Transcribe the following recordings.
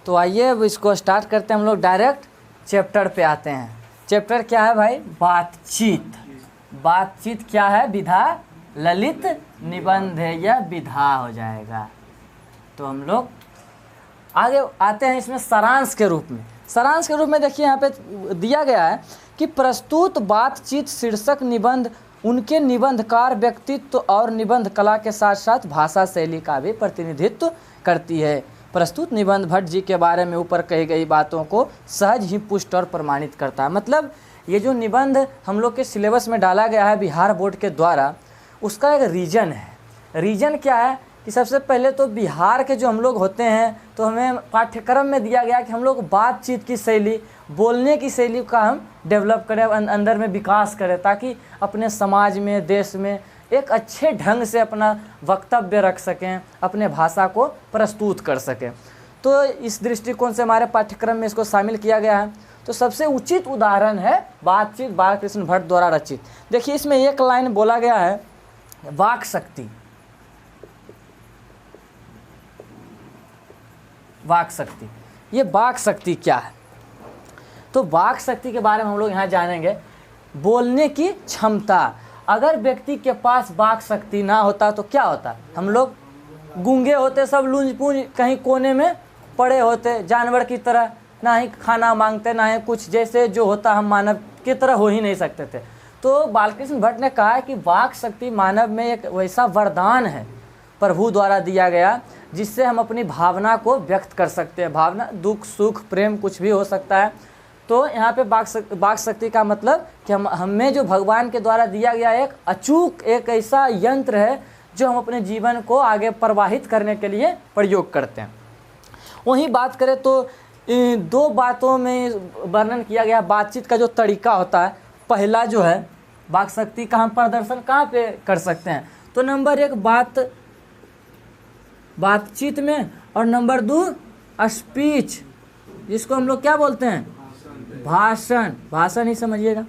तो आइए अब इसको स्टार्ट करते हैं, हम लोग डायरेक्ट चैप्टर पे आते हैं। चैप्टर क्या है भाई? बातचीत। बातचीत क्या है? विधा, ललित निबंध है, यह विधा हो जाएगा। तो हम लोग आगे आते हैं इसमें सारांश के रूप में। सारांश के रूप में देखिए यहाँ पे दिया गया है कि प्रस्तुत बातचीत शीर्षक निबंध उनके निबंधकार व्यक्तित्व और निबंध कला के साथ साथ भाषा शैली का भी प्रतिनिधित्व करती है। प्रस्तुत निबंध भट्ट जी के बारे में ऊपर कही गई बातों को सहज ही पुष्ट और प्रमाणित करता है। मतलब ये जो निबंध हम लोग के सिलेबस में डाला गया है बिहार बोर्ड के द्वारा, उसका एक रीज़न है। रीज़न क्या है कि सबसे पहले तो बिहार के जो हम लोग होते हैं तो हमें पाठ्यक्रम में दिया गया कि हम लोग बातचीत की शैली, बोलने की शैली का हम डेवलप करें, अंदर में विकास करें, ताकि अपने समाज में, देश में एक अच्छे ढंग से अपना वक्तव्य रख सकें, अपने भाषा को प्रस्तुत कर सकें। तो इस दृष्टिकोण से हमारे पाठ्यक्रम में इसको शामिल किया गया है। तो सबसे उचित उदाहरण है बातचीत बालकृष्ण भट्ट द्वारा रचित। देखिए इसमें एक लाइन बोला गया है, वाक शक्ति। वाक शक्ति, ये वाक शक्ति क्या है? तो वाक शक्ति के बारे में हम लोग यहाँ जानेंगे। बोलने की क्षमता। अगर व्यक्ति के पास वाक शक्ति ना होता तो क्या होता? हम लोग गूंगे होते, सब लूंज पूंज कहीं कोने में पड़े होते, जानवर की तरह, ना ही खाना मांगते, ना ही कुछ, जैसे जो होता हम मानव की तरह हो ही नहीं सकते थे। तो बालकृष्ण भट्ट ने कहा कि वाक शक्ति मानव में एक वैसा वरदान है प्रभु द्वारा दिया गया, जिससे हम अपनी भावना को व्यक्त कर सकते हैं। भावना, दुख, सुख, प्रेम, कुछ भी हो सकता है। तो यहाँ पे वाक शक्ति का मतलब कि हमें जो भगवान के द्वारा दिया गया एक अचूक, एक ऐसा यंत्र है जो हम अपने जीवन को आगे प्रवाहित करने के लिए प्रयोग करते हैं। वहीं बात करें तो दो बातों में वर्णन किया गया बातचीत का जो तरीका होता है। पहला जो है वाक शक्ति का हम प्रदर्शन कहाँ पे कर सकते हैं? तो नंबर 1 बातचीत में, और नंबर 2 स्पीच, जिसको हम लोग क्या बोलते हैं? भाषण। भाषण ही समझिएगा।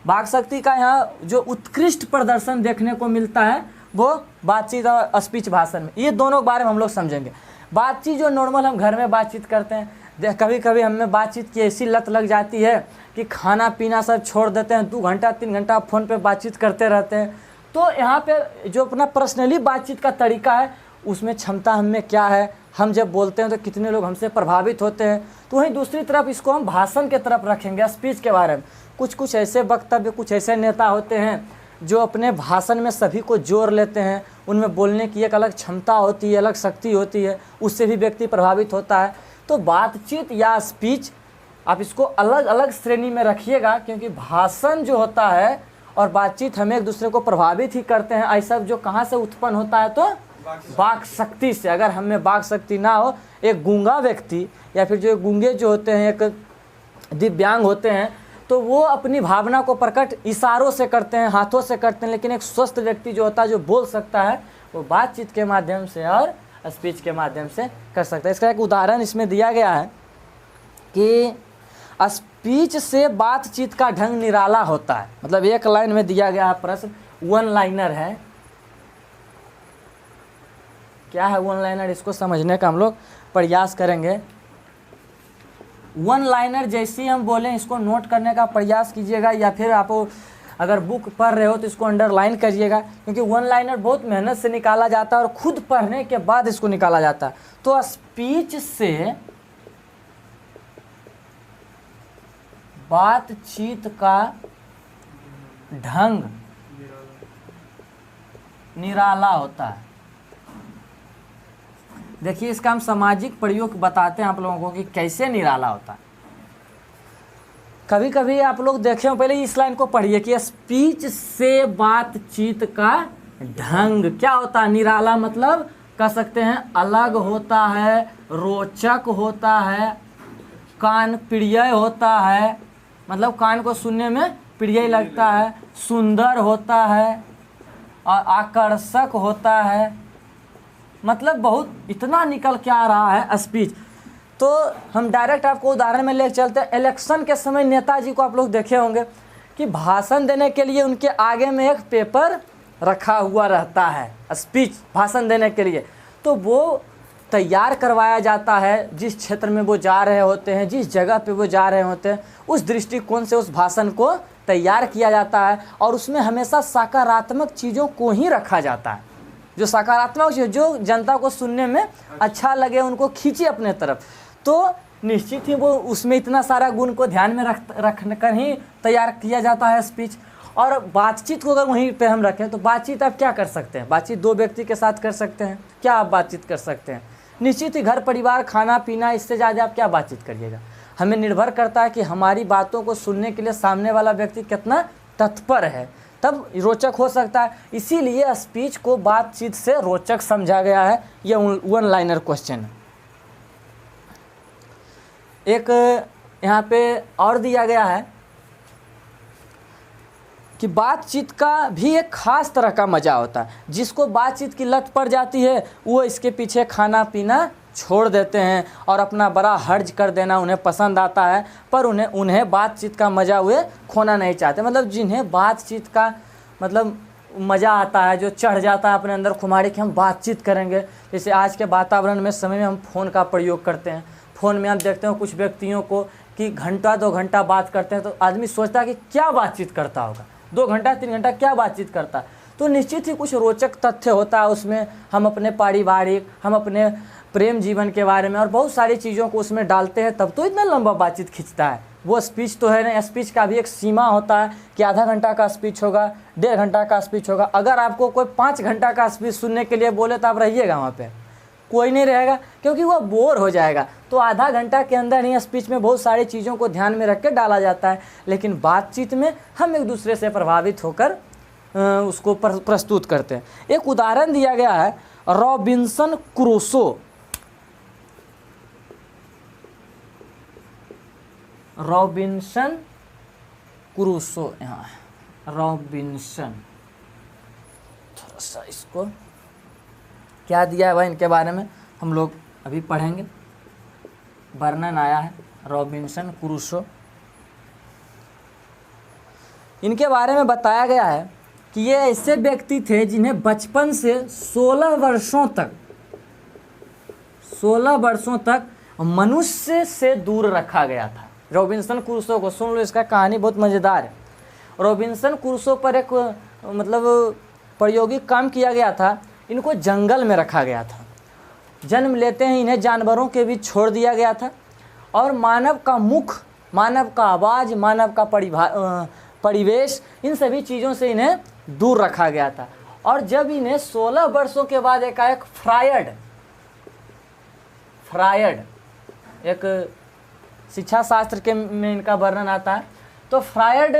वाक शक्ति का यहाँ जो उत्कृष्ट प्रदर्शन देखने को मिलता है वो बातचीत और स्पीच, भाषण में। ये दोनों बारे में हम लोग समझेंगे। बातचीत जो नॉर्मल हम घर में बातचीत करते हैं, कभी कभी हमें बातचीत की ऐसी लत लग जाती है कि खाना पीना सब छोड़ देते हैं, 2 घंटा 3 घंटा फ़ोन पे बातचीत करते रहते हैं। तो यहाँ पे जो अपना पर्सनली बातचीत का तरीका है, उसमें क्षमता हमें क्या है, हम जब बोलते हैं तो कितने लोग हमसे प्रभावित होते हैं। तो वहीं दूसरी तरफ इसको हम भाषण के तरफ रखेंगे, स्पीच के बारे में। कुछ ऐसे वक्तव्य, कुछ ऐसे नेता होते हैं जो अपने भाषण में सभी को जोड़ लेते हैं। उनमें बोलने की एक अलग क्षमता होती है, अलग शक्ति होती है, उससे भी व्यक्ति प्रभावित होता है। तो बातचीत या स्पीच, आप इसको अलग अलग श्रेणी में रखिएगा, क्योंकि भाषण जो होता है और बातचीत हमें एक दूसरे को प्रभावित ही करते हैं। ऐसा जो कहाँ से उत्पन्न होता है? तो वाक शक्ति से। अगर हमें वाक शक्ति ना हो, एक गूंगा व्यक्ति या फिर जो गूंगे जो होते हैं, एक दिव्यांग होते हैं, तो वो अपनी भावना को प्रकट इशारों से करते हैं, हाथों से करते हैं। लेकिन एक स्वस्थ व्यक्ति जो होता है, जो बोल सकता है, वो बातचीत के माध्यम से और स्पीच के माध्यम से कर सकता है। इसका एक उदाहरण इसमें दिया गया है कि स्पीच से बातचीत का ढंग निराला होता है। मतलब एक लाइन में दिया गया प्रश्न, 1 लाइनर है। क्या है 1 लाइनर? इसको समझने का हम लोग प्रयास करेंगे। 1 लाइनर जैसे ही हम बोलें, इसको नोट करने का प्रयास कीजिएगा, या फिर आप अगर बुक पढ़ रहे हो तो इसको अंडरलाइन करिएगा, क्योंकि 1 लाइनर बहुत मेहनत से निकाला जाता है और खुद पढ़ने के बाद इसको निकाला जाता है। तो स्पीच से बातचीत का ढंग निराला होता है। देखिए इसका हम सामाजिक प्रयोग बताते हैं आप लोगों को कि कैसे निराला होता है। कभी कभी आप लोग देखे हो, पहले इस लाइन को पढ़िए कि स्पीच से बातचीत का ढंग क्या होता है? निराला मतलब कह सकते हैं अलग होता है, रोचक होता है, कान प्रिय होता है, मतलब कान को सुनने में प्रिय लगता है, सुंदर होता है और आकर्षक होता है। मतलब बहुत इतना निकल के आ रहा है स्पीच। तो हम डायरेक्ट आपको उदाहरण में लेकर चलते हैं। इलेक्शन के समय नेताजी को आप लोग देखे होंगे कि भाषण देने के लिए उनके आगे में एक पेपर रखा हुआ रहता है, स्पीच भाषण देने के लिए। तो वो तैयार करवाया जाता है, जिस क्षेत्र में वो जा रहे होते हैं, जिस जगह पे वो जा रहे होते हैं, उस दृष्टिकोण से उस भाषण को तैयार किया जाता है और उसमें हमेशा सकारात्मक चीज़ों को ही रखा जाता है। जो सकारात्मक चीज़ जो जनता को सुनने में अच्छा लगे, उनको खींचे अपने तरफ, तो निश्चित ही वो उसमें इतना सारा गुण को ध्यान में रख कर ही तैयार किया जाता है स्पीच। और बातचीत को अगर वहीं पे हम रखें तो बातचीत आप क्या कर सकते हैं? बातचीत दो व्यक्ति के साथ कर सकते हैं। क्या आप बातचीत कर सकते हैं? निश्चित ही घर परिवार, खाना पीना, इससे ज़्यादा आप क्या बातचीत करिएगा? हमें निर्भर करता है कि हमारी बातों को सुनने के लिए सामने वाला व्यक्ति कितना तत्पर है, तब रोचक हो सकता है। इसीलिए स्पीच को बातचीत से रोचक समझा गया है। यह वन लाइनर क्वेश्चन है। एक यहाँ पे और दिया गया है कि बातचीत का भी एक खास तरह का मज़ा होता है। जिसको बातचीत की लत पड़ जाती है वो इसके पीछे खाना पीना छोड़ देते हैं और अपना बड़ा हर्ज कर देना उन्हें पसंद आता है, पर उन्हें बातचीत का मज़ा हुए खोना नहीं चाहते। मतलब जिन्हें बातचीत का मतलब मज़ा आता है, जो चढ़ जाता है अपने अंदर खुमारी कि हम बातचीत करेंगे। जैसे आज के वातावरण में, समय में हम फ़ोन का प्रयोग करते हैं। फ़ोन में हम देखते हैं कुछ व्यक्तियों को कि घंटा 2 घंटा बात करते हैं, तो आदमी सोचता है कि क्या बातचीत करता होगा, 2 घंटा 3 घंटा क्या बातचीत करता है। तो निश्चित ही कुछ रोचक तथ्य होता है उसमें। हम अपने पारिवारिक, हम अपने प्रेम जीवन के बारे में और बहुत सारी चीज़ों को उसमें डालते हैं, तब तो इतना लंबा बातचीत खींचता है। वो स्पीच तो है ना, स्पीच का भी एक सीमा होता है कि आधा घंटा का स्पीच होगा, 1.5 घंटा का स्पीच होगा। अगर आपको कोई 5 घंटा का स्पीच सुनने के लिए बोले तो आप रहिएगा वहाँ पे, कोई नहीं रहेगा, क्योंकि वो बोर हो जाएगा। तो आधा घंटा के अंदर ही स्पीच में बहुत सारी चीज़ों को ध्यान में रख के डाला जाता है। लेकिन बातचीत में हम एक दूसरे से प्रभावित होकर उसको प्रस्तुत करते हैं। एक उदाहरण दिया गया है रॉबिन्सन क्रूसो। रॉबिन्सन क्रूसो, यहाँ रॉबिन्सन, थोड़ा सा इसको क्या दिया है भाई, इनके बारे में हम लोग अभी पढ़ेंगे। वर्णन आया है रॉबिन्सन क्रूसो। इनके बारे में बताया गया है कि ये ऐसे व्यक्ति थे जिन्हें बचपन से 16 वर्षों तक मनुष्य से दूर रखा गया था। रॉबिन्सन क्रूसो को सुन लो, इसका कहानी बहुत मज़ेदार है। रॉबिन्सन क्रूसो पर एक मतलब प्रायोगिक काम किया गया था। इनको जंगल में रखा गया था। जन्म लेते ही इन्हें जानवरों के बीच छोड़ दिया गया था और मानव का मुख, मानव का आवाज़, मानव का परिवेश, इन सभी चीज़ों से इन्हें दूर रखा गया था। और जब इन्हें 16 वर्षों के बाद एकाएक फ्रायड एक शिक्षा शास्त्र के में इनका वर्णन आता है। तो फ्रायड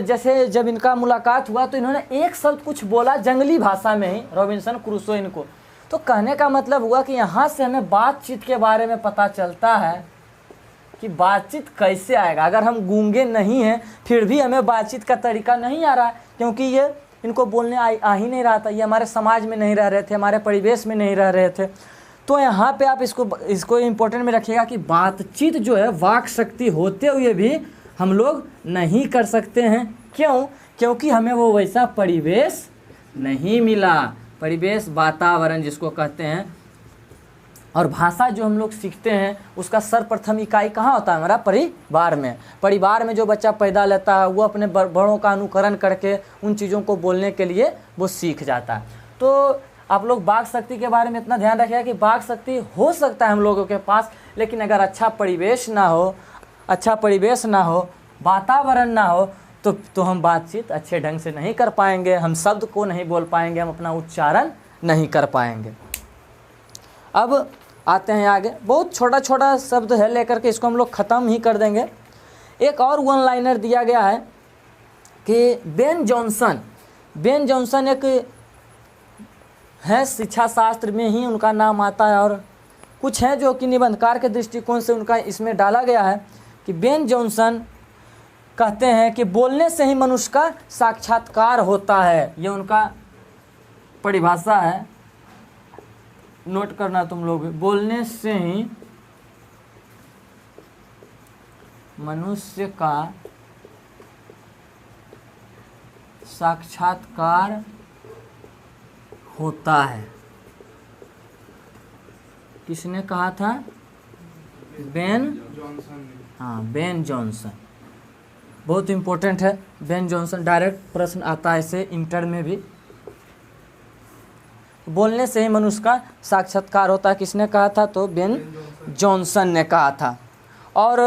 जैसे जब इनका मुलाकात हुआ तो इन्होंने एक शब्द कुछ बोला जंगली भाषा में ही, रॉबिन्सन क्रूसो इनको। तो कहने का मतलब हुआ कि यहाँ से हमें बातचीत के बारे में पता चलता है कि बातचीत कैसे आएगा। अगर हम गूंगे नहीं हैं फिर भी हमें बातचीत का तरीका नहीं आ रहा है, क्योंकि ये इनको बोलने आ ही नहीं रहा था। ये हमारे समाज में नहीं रह रहे थे, हमारे परिवेश में नहीं रह रहे थे। तो यहाँ पे आप इसको इम्पोर्टेंट में रखिएगा कि बातचीत जो है वाक शक्ति होते हुए भी हम लोग नहीं कर सकते हैं। क्यों? क्योंकि हमें वो वैसा परिवेश नहीं मिला, परिवेश, वातावरण जिसको कहते हैं। और भाषा जो हम लोग सीखते हैं उसका सर्वप्रथम इकाई कहाँ होता है? हमारा परिवार में। परिवार में जो बच्चा पैदा लेता है वो अपने बड़ों का अनुकरण करके उन चीज़ों को बोलने के लिए वो सीख जाता है। तो आप लोग वाक शक्ति के बारे में इतना ध्यान रखिएगा कि वाक शक्ति हो सकता है हम लोगों के पास, लेकिन अगर अच्छा परिवेश ना हो, वातावरण ना हो, तो हम बातचीत अच्छे ढंग से नहीं कर पाएंगे, हम शब्द को नहीं बोल पाएंगे, हम अपना उच्चारण नहीं कर पाएंगे। अब आते हैं आगे। बहुत छोटा छोटा शब्द है लेकर के इसको हम लोग ख़त्म ही कर देंगे। एक और वन लाइनर दिया गया है कि बेन जॉनसन एक है, शिक्षा शास्त्र में ही उनका नाम आता है, और कुछ हैं जो कि निबंधकार के दृष्टिकोण से उनका इसमें डाला गया है कि बेन जॉनसन कहते हैं कि बोलने से ही मनुष्य का साक्षात्कार होता है। ये उनका परिभाषा है, नोट करना तुम लोग। बोलने से ही मनुष्य का साक्षात्कार होता है। किसने कहा था? बेन जॉनसन ने। हाँ, बेन जॉनसन, बहुत इम्पोर्टेंट है बेन जॉनसन। डायरेक्ट प्रश्न आता है इसे इंटर में भी। बोलने से ही मनुष्य का साक्षात्कार होता है, किसने कहा था? तो बेन जॉनसन ने कहा था। और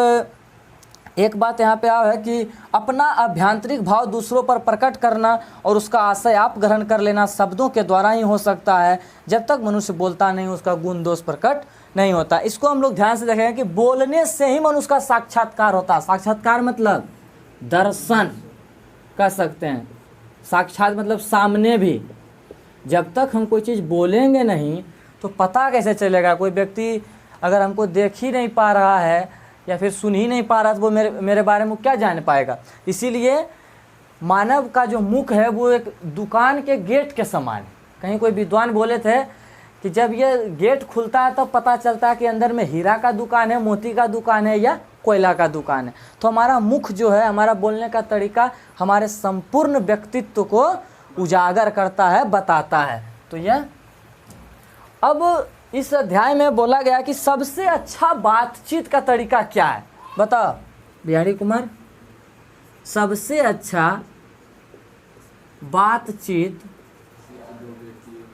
एक बात यहाँ पे है कि अपना आभ्यंतरिक भाव दूसरों पर प्रकट करना और उसका आशय आप ग्रहण कर लेना शब्दों के द्वारा ही हो सकता है। जब तक मनुष्य बोलता नहीं उसका गुण दोष प्रकट नहीं होता। इसको हम लोग ध्यान से देखेंगे कि बोलने से ही मनुष्य का साक्षात्कार होता है। साक्षात्कार मतलब दर्शन कह सकते हैं, साक्षात मतलब सामने भी। जब तक हम कोई चीज़ बोलेंगे नहीं तो पता कैसे चलेगा? कोई व्यक्ति अगर हमको देख ही नहीं पा रहा है या फिर सुन ही नहीं पा रहा तो वो मेरे बारे में क्या जान पाएगा? इसीलिए मानव का जो मुख है वो एक दुकान के गेट के समान है। कहीं कोई विद्वान बोले थे कि जब ये गेट खुलता है तो पता चलता है कि अंदर में हीरा का दुकान है, मोती का दुकान है या कोयला का दुकान है। तो हमारा मुख जो है, हमारा बोलने का तरीका हमारे संपूर्ण व्यक्तित्व को उजागर करता है, बताता है। तो यह अब इस अध्याय में बोला गया कि सबसे अच्छा बातचीत का तरीका क्या है? बताओ बिहारी कुमार, सबसे अच्छा बातचीत,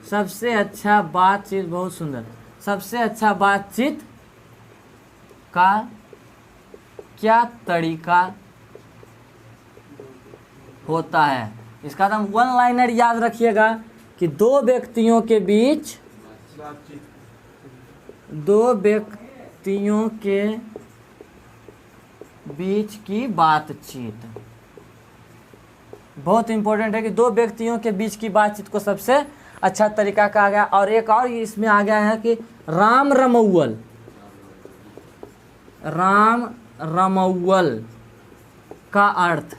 सबसे अच्छा बातचीत, बहुत सुंदर, सबसे अच्छा बातचीत का क्या तरीका होता है? इसका तो वन लाइनर याद रखिएगा कि दो व्यक्तियों के बीच, दो व्यक्तियों के बीच की बातचीत। बहुत इंपॉर्टेंट है कि दो व्यक्तियों के बीच की बातचीत को सबसे अच्छा तरीका कहा गया। और एक और इसमें आ गया है कि राम रमौवल, राम रमौवल का अर्थ,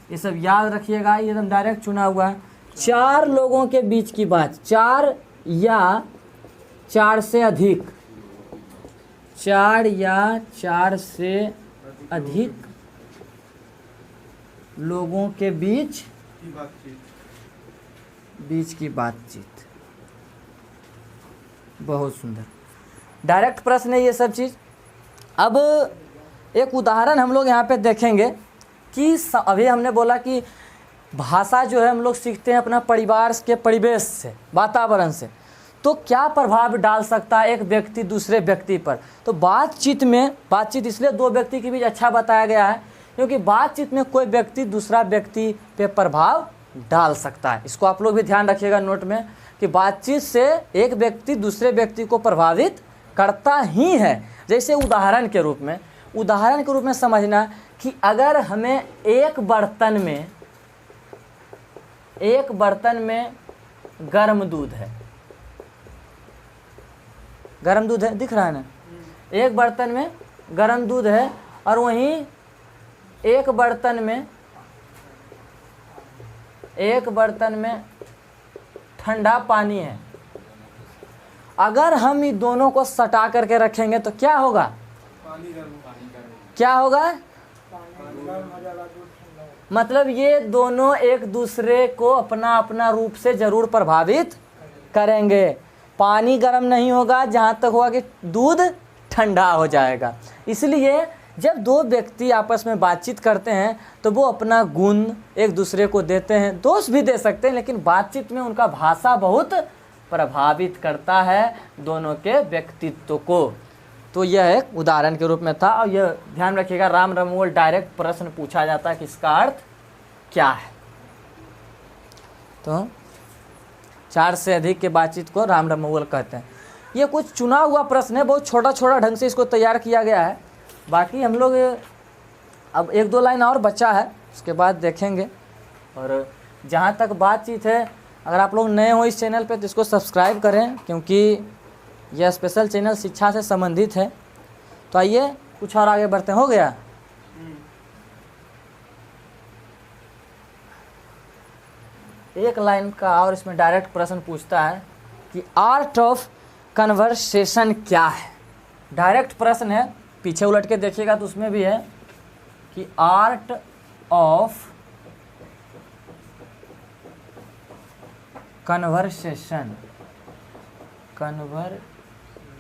ये सब याद रखिएगा। ये एकदम डायरेक्ट चुना हुआ है। चार लोगों के बीच की बात, चार या चार से अधिक, चार या चार से अधिक लोगों के बीच की बातचीत। बहुत सुंदर डायरेक्ट प्रश्न है ये सब चीज़। अब एक उदाहरण हम लोग यहाँ पे देखेंगे कि अभी हमने बोला कि भाषा जो है हम लोग सीखते हैं अपना परिवार के परिवेश से, वातावरण से। तो क्या प्रभाव डाल सकता है एक व्यक्ति दूसरे व्यक्ति पर? तो बातचीत में, बातचीत इसलिए दो व्यक्ति के बीच अच्छा बताया गया है क्योंकि बातचीत में कोई व्यक्ति दूसरा व्यक्ति पे प्रभाव डाल सकता है। इसको आप लोग भी ध्यान रखिएगा नोट में कि बातचीत से एक व्यक्ति दूसरे व्यक्ति को प्रभावित करता ही है। जैसे उदाहरण के रूप में समझना कि अगर हमें एक बर्तन में गर्म दूध है, गर्म दूध है, दिख रहा है ना? एक बर्तन में गर्म दूध है और वहीं एक बर्तन में ठंडा पानी है। अगर हम इन दोनों को सटा करके रखेंगे तो क्या होगा? क्या होगा? मतलब ये दोनों एक दूसरे को अपना अपना रूप से जरूर प्रभावित करेंगे। पानी गर्म नहीं होगा जहाँ तक होगा कि दूध ठंडा हो जाएगा। इसलिए जब दो व्यक्ति आपस में बातचीत करते हैं तो वो अपना गुण एक दूसरे को देते हैं, दोष भी दे सकते हैं, लेकिन बातचीत में उनका भाषा बहुत प्रभावित करता है दोनों के व्यक्तित्व को। तो यह एक उदाहरण के रूप में था। और यह ध्यान रखिएगा, राम रमौवल डायरेक्ट प्रश्न पूछा जाता है कि इसका अर्थ क्या है। तो चार से अधिक के बातचीत को राम रमौवल कहते हैं। ये कुछ चुना हुआ प्रश्न है, बहुत छोटा छोटा ढंग से इसको तैयार किया गया है। बाकी हम लोग अब एक दो लाइन और बचा है, उसके बाद देखेंगे। और जहाँ तक बातचीत है, अगर आप लोग नए हो इस चैनल पे तो इसको सब्सक्राइब करें क्योंकि यह स्पेशल चैनल शिक्षा से संबंधित है। तो आइए कुछ और आगे बढ़ते हैं। हो गया? एक लाइन का और इसमें डायरेक्ट प्रश्न पूछता है कि आर्ट ऑफ कन्वर्सेशन क्या है? डायरेक्ट प्रश्न है, पीछे उलट के देखिएगा तो उसमें भी है कि art of conversation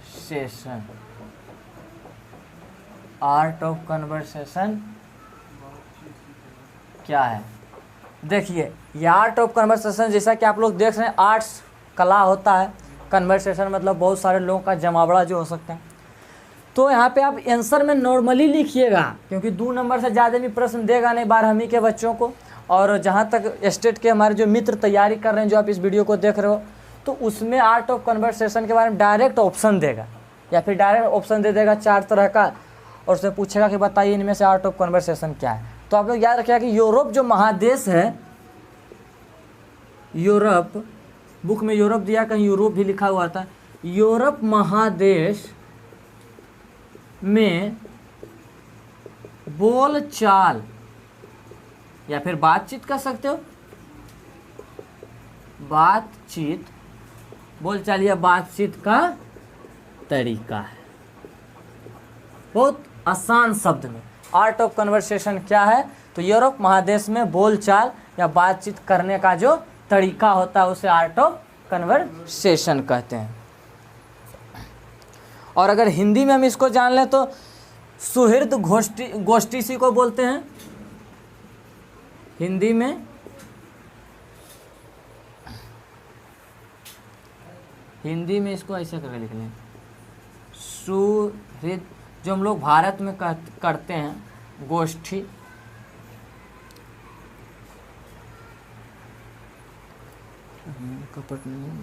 conversation, art of conversation क्या है? देखिए ये आर्ट ऑफ कन्वर्सेशन, जैसा कि आप लोग देख रहे हैं, आर्ट्स कला होता है, कन्वर्सेशन मतलब बहुत सारे लोगों का जमावड़ा जो हो सकता है। तो यहाँ पे आप आंसर में नॉर्मली लिखिएगा, क्योंकि 2 नंबर से ज़्यादा भी प्रश्न देगा नहीं 12वीं के बच्चों को। और जहाँ तक स्टेट के हमारे जो मित्र तैयारी कर रहे हैं, जो आप इस वीडियो को देख रहे हो, तो उसमें आर्ट ऑफ कन्वर्सेशन के बारे में डायरेक्ट ऑप्शन देगा, या फिर डायरेक्ट ऑप्शन दे देगा 4 तरह का, और उससे पूछेगा कि बताइए इनमें से आर्ट ऑफ कन्वर्सेशन क्या है। तो आप लोग याद रखिएगा कि यूरोप जो महादेश है, यूरोप, बुक में यूरोप दिया, कहीं यूरोप भी लिखा हुआ था, यूरोप महादेश में बोलचाल या फिर बातचीत कर सकते हो, बातचीत, बोलचाल या बातचीत का तरीका है। बहुत आसान शब्द में आर्ट ऑफ कन्वर्सेशन क्या है? तो यूरोप महादेश में बोलचाल या बातचीत करने का जो तरीका होता है उसे आर्ट ऑफ कन्वर्सेशन कहते हैं। और अगर हिंदी में हम इसको जान लें तो सुहृद गोष्ठी इसी को बोलते हैं हिंदी में। हिंदी में इसको ऐसे करके लिख लें, सुहृद, जो हम लोग भारत में करते हैं गोष्ठी। कपट नहीं,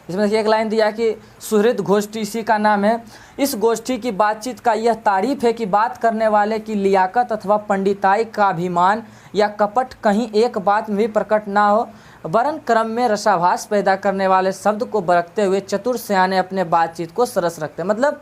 इसमें देखिए एक लाइन दिया कि सुहृद गोष्ठी इसी का नाम है। इस गोष्ठी की बातचीत का यह तारीफ है कि बात करने वाले की लियाकत अथवा पंडिताई का अभिमान या कपट कहीं एक बात में भी प्रकट ना हो, वरन क्रम में रसाभास पैदा करने वाले शब्द को बरतते हुए चतुर सियाने अपने बातचीत को सरस रखते हैं। मतलब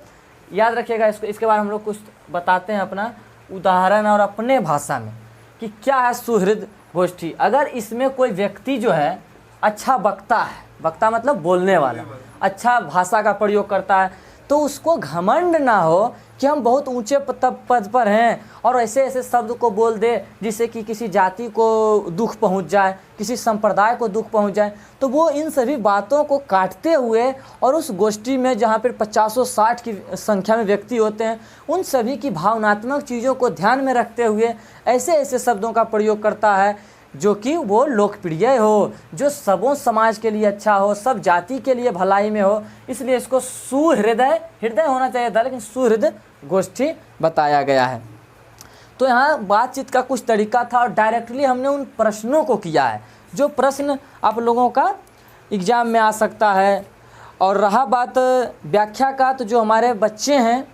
याद रखिएगा इसको, इसके बारे में हम लोग कुछ बताते हैं अपना उदाहरण और अपने भाषा में कि क्या है सुहृद गोष्ठी। अगर इसमें कोई व्यक्ति जो है अच्छा वक्ता है, वक्ता मतलब बोलने वाला, अच्छा भाषा का प्रयोग करता है, तो उसको घमंड ना हो कि हम बहुत ऊंचे पद पर हैं और ऐसे ऐसे शब्द को बोल दे जिससे कि किसी जाति को दुख पहुंच जाए, किसी संप्रदाय को दुख पहुंच जाए। तो वो इन सभी बातों को काटते हुए और उस गोष्ठी में जहाँ पर 50-60 की संख्या में व्यक्ति होते हैं, उन सभी की भावनात्मक चीज़ों को ध्यान में रखते हुए ऐसे ऐसे शब्दों का प्रयोग करता है जो कि वो लोकप्रिय हो, जो सबों समाज के लिए अच्छा हो, सब जाति के लिए भलाई में हो। इसलिए इसको सुहृदय, हृदय होना चाहिए था लेकिन सुहृद गोष्ठी बताया गया है। तो यहाँ बातचीत का कुछ तरीका था और डायरेक्टली हमने उन प्रश्नों को किया है जो प्रश्न आप लोगों का एग्ज़ाम में आ सकता है। और रहा बात व्याख्या का, तो जो हमारे बच्चे हैं,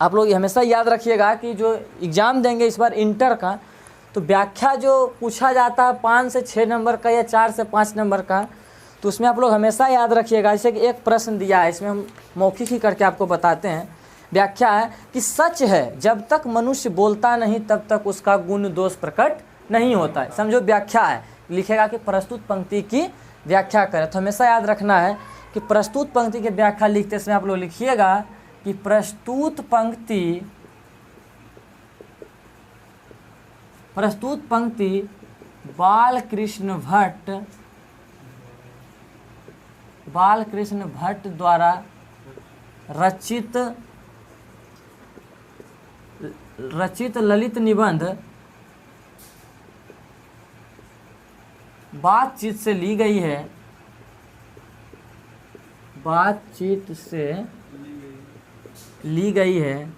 आप लोग हमेशा याद रखिएगा कि जो एग्ज़ाम देंगे इस बार इंटर का, तो व्याख्या जो पूछा जाता है 5 से 6 नंबर का या 4 से 5 नंबर का, तो उसमें आप लोग हमेशा याद रखिएगा। जैसे कि एक प्रश्न दिया है, इसमें हम मौखिक ही करके आपको बताते हैं। व्याख्या है कि सच है जब तक मनुष्य बोलता नहीं तब तक उसका गुण दोष प्रकट नहीं होता है। समझो व्याख्या है, लिखेगा कि प्रस्तुत पंक्ति की व्याख्या करें। तो हमेशा याद रखना है कि प्रस्तुत पंक्ति की व्याख्या लिखते समय आप लोग लिखिएगा कि प्रस्तुत पंक्ति बालकृष्ण भट्ट द्वारा रचित ललित निबंध बातचीत से ली गई है,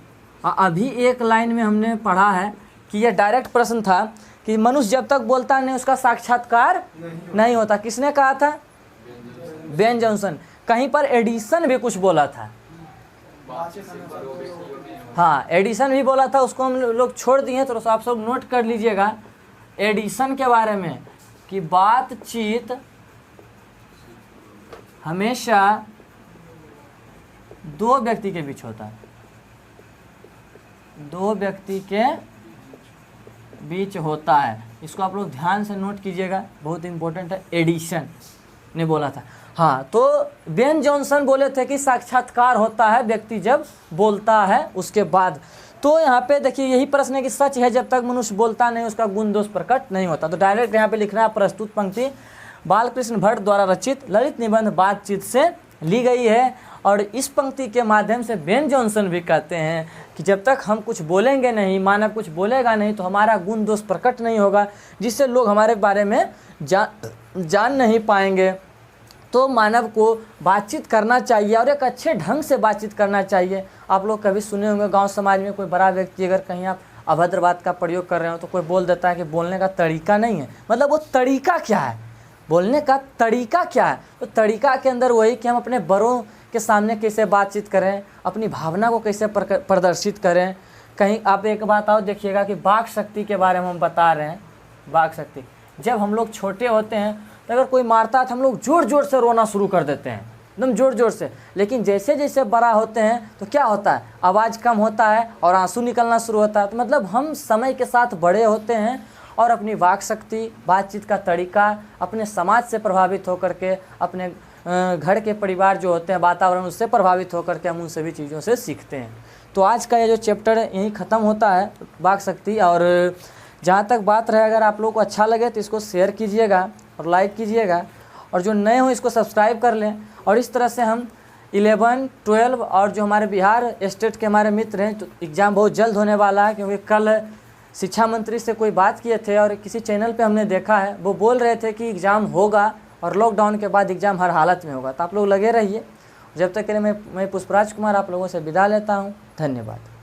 अभी एक लाइन में हमने पढ़ा है कि यह डायरेक्ट प्रश्न था कि मनुष्य जब तक बोलता नहीं उसका साक्षात्कार नहीं होता। किसने कहा था? Ben Jonson. कहीं पर एडिसन भी कुछ बोला था, हाँ एडिसन भी बोला था, उसको हम लोग छोड़ दिए। तो आप सब नोट कर लीजिएगा एडिसन के बारे में कि बातचीत हमेशा 2 व्यक्ति के बीच होता है, 2 व्यक्ति के बीच होता है। इसको आप लोग ध्यान से नोट कीजिएगा, बहुत इंपॉर्टेंट है। एडिसन ने बोला था, हाँ। तो बेन जॉनसन बोले थे कि साक्षात्कार होता है व्यक्ति जब बोलता है उसके बाद। तो यहाँ पे देखिए यही प्रश्न है कि सच है जब तक मनुष्य बोलता नहीं उसका गुण दोष प्रकट नहीं होता। तो डायरेक्ट यहाँ पे लिखना है प्रस्तुत पंक्ति बालकृष्ण भट्ट द्वारा रचित ललित निबंध बातचीत से ली गई है। और इस पंक्ति के माध्यम से बेन जॉनसन भी कहते हैं कि जब तक हम कुछ बोलेंगे नहीं, मानव कुछ बोलेगा नहीं, तो हमारा गुण दोष प्रकट नहीं होगा, जिससे लोग हमारे बारे में जान नहीं पाएंगे। तो मानव को बातचीत करना चाहिए और एक अच्छे ढंग से बातचीत करना चाहिए। आप लोग कभी सुने होंगे गांव समाज में कोई बड़ा व्यक्ति अगर कहीं आप अभद्र बात का प्रयोग कर रहे हो तो कोई बोल देता है कि बोलने का तरीका नहीं है। मतलब वो तरीका क्या है, बोलने का तरीका क्या है? तो तरीका के अंदर वही कि हम अपने बड़ों के सामने कैसे बातचीत करें, अपनी भावना को कैसे प्रदर्शित करें। कहीं आप एक बात और देखिएगा कि वाक शक्ति के बारे में हम बता रहे हैं। वाक शक्ति, जब हम लोग छोटे होते हैं तो अगर कोई मारता है तो हम लोग ज़ोर ज़ोर से रोना शुरू कर देते हैं, एकदम ज़ोर ज़ोर से। लेकिन जैसे जैसे बड़ा होते हैं तो क्या होता है, आवाज़ कम होता है और आंसू निकलना शुरू होता है। तो मतलब हम समय के साथ बड़े होते हैं और अपनी वाक शक्ति, बातचीत का तरीका, अपने समाज से प्रभावित होकर के, अपने घर के परिवार जो होते हैं, वातावरण, उससे प्रभावित होकर के हम उन सभी चीज़ों से सीखते हैं। तो आज का ये जो चैप्टर है यहीं ख़त्म होता है, वाक शक्ति। और जहाँ तक बात रहे, अगर आप लोगों को अच्छा लगे तो इसको शेयर कीजिएगा और लाइक कीजिएगा, और जो नए हो इसको सब्सक्राइब कर लें। और इस तरह से हम 11, 12 और जो हमारे बिहार स्टेट के हमारे मित्र हैं, तो एग्ज़ाम बहुत जल्द होने वाला है। क्योंकि कल शिक्षा मंत्री से कोई बात किए थे और किसी चैनल पे हमने देखा है, वो बोल रहे थे कि एग्ज़ाम होगा और लॉकडाउन के बाद एग्ज़ाम हर हालत में होगा। तो आप लोग लगे रहिए। जब तक के लिए मैं पुष्पराज कुमार आप लोगों से विदा लेता हूँ। धन्यवाद।